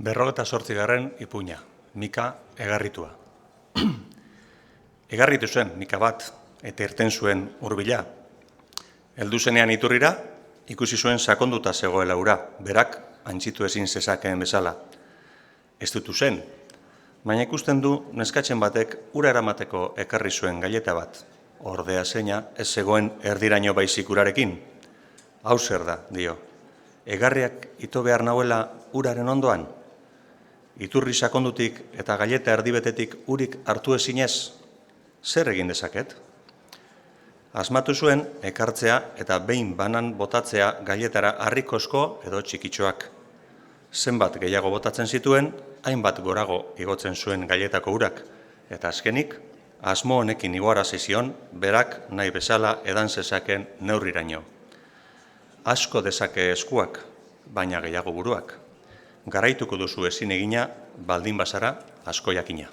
48. ipuina, Mika egarritua. Egarritu zen Mika bat, eta irten zuen hurbila. Heldu zenean iturrira, ikusi zuen sakonduta zegoela ura, berak antzitu ezin zezakeen bezala. Ez dutu zen, baina ikusten du neskatzen batek ura eramateko ekarri zuen gaileta bat. Ordea zeina ez zegoen erdiraino baizik urarekin. Hau zer da, dio. Egarriak ito behar nauela uraren ondoan? Iturri sakondutik eta gaileta erdibetetik urik hartu ezinez, zer egin dezaket? Asmatu zuen ekartzea eta behin banan botatzea gailetara harrikosko edo txikitxoak. Zenbat gehiago botatzen zituen, hainbat gorago igotzen zuen gailetako urak, eta azkenik, asmo honekin igoarazi zion, berak nahi bezala edan zezaken neurriraino. Asko dezake eskuak, baina gehiago buruak. Garaituko duzu ezin egina, baldin bazara asko jakina.